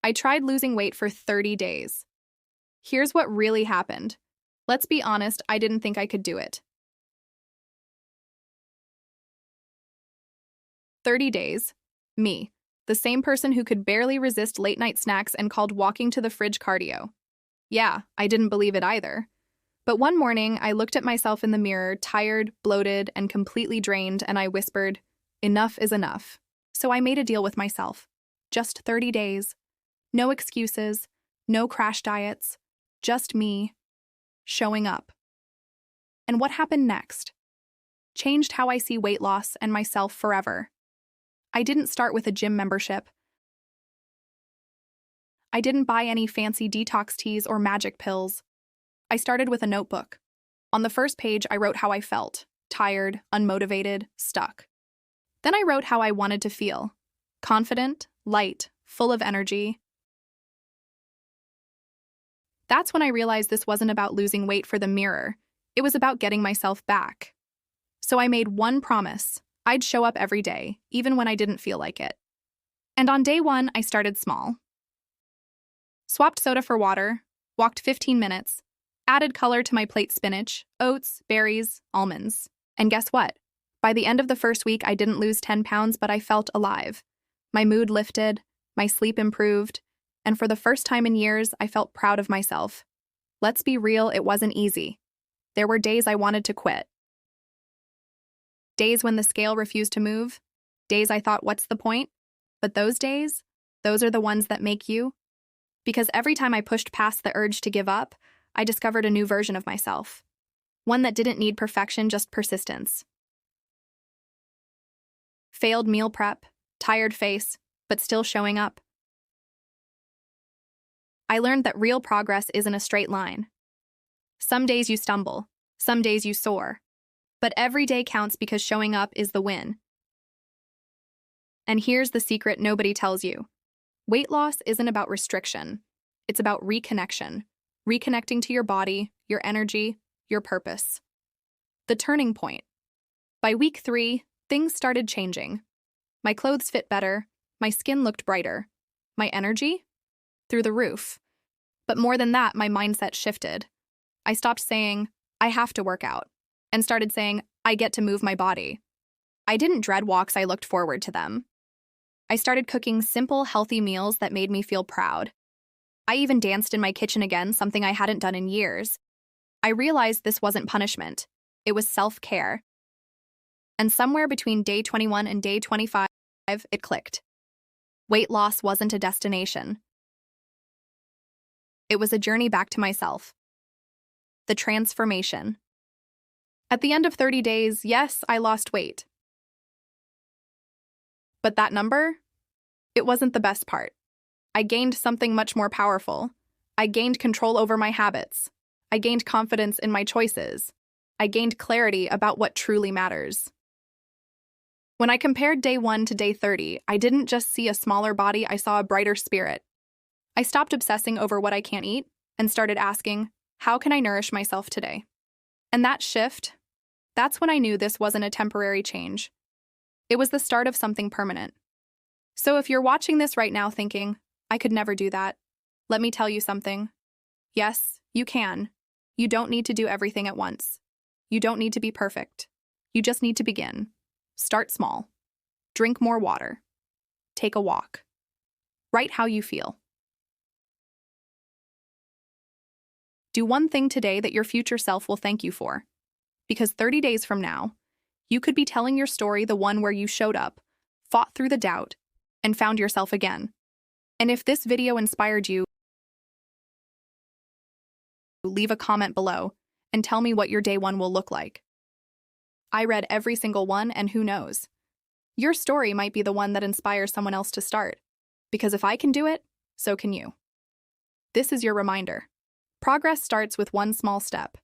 I tried losing weight for 30 days. Here's what really happened. Let's be honest, I didn't think I could do it. 30 days. Me, the same person who could barely resist late-night snacks and called walking to the fridge cardio. Yeah, I didn't believe it either. But one morning, I looked at myself in the mirror, tired, bloated, and completely drained, and I whispered, "Enough is enough." So I made a deal with myself. Just 30 days. No excuses, no crash diets, just me showing up. And what happened next? Changed how I see weight loss and myself forever. I didn't start with a gym membership. I didn't buy any fancy detox teas or magic pills. I started with a notebook. On the first page, I wrote how I felt: tired, unmotivated, stuck. Then I wrote how I wanted to feel: confident, light, full of energy. That's when I realized this wasn't about losing weight for the mirror. It was about getting myself back. So I made one promise: I'd show up every day, even when I didn't feel like it. And on day one, I started small. Swapped soda for water, walked 15 minutes, added color to my plate: spinach, oats, berries, almonds. And guess what? By the end of the first week, I didn't lose 10 pounds, but I felt alive. My mood lifted, my sleep improved, and for the first time in years, I felt proud of myself. Let's be real, it wasn't easy. There were days I wanted to quit. Days when the scale refused to move. Days I thought, what's the point? But those days, those are the ones that make you. Because every time I pushed past the urge to give up, I discovered a new version of myself. One that didn't need perfection, just persistence. Failed meal prep, tired face, but still showing up. I learned that real progress isn't a straight line. Some days you stumble, some days you soar. But every day counts because showing up is the win. And here's the secret nobody tells you. Weight loss isn't about restriction. It's about reconnection. Reconnecting to your body, your energy, your purpose. The turning point. By week 3, things started changing. My clothes fit better, my skin looked brighter, my energy? Through the roof. But more than that, my mindset shifted. I stopped saying, I have to work out, and started saying, I get to move my body. I didn't dread walks, I looked forward to them. I started cooking simple, healthy meals that made me feel proud. I even danced in my kitchen again, something I hadn't done in years. I realized this wasn't punishment. It was self-care. And somewhere between day 21 and day 25, it clicked. Weight loss wasn't a destination. It was a journey back to myself. The transformation. At the end of 30 days, yes, I lost weight. But that number? It wasn't the best part. I gained something much more powerful. I gained control over my habits. I gained confidence in my choices. I gained clarity about what truly matters. When I compared day 1 to day 30, I didn't just see a smaller body, I saw a brighter spirit. I stopped obsessing over what I can't eat and started asking, how can I nourish myself today? And that shift, that's when I knew this wasn't a temporary change. It was the start of something permanent. So if you're watching this right now thinking, I could never do that, let me tell you something. Yes, you can. You don't need to do everything at once. You don't need to be perfect. You just need to begin. Start small. Drink more water. Take a walk. Write how you feel. Do one thing today that your future self will thank you for. Because 30 days from now, you could be telling your story, the one where you showed up, fought through the doubt, and found yourself again. And if this video inspired you, leave a comment below and tell me what your day 1 will look like. I read every single one, and who knows? Your story might be the one that inspires someone else to start. Because if I can do it, so can you. This is your reminder. Progress starts with one small step.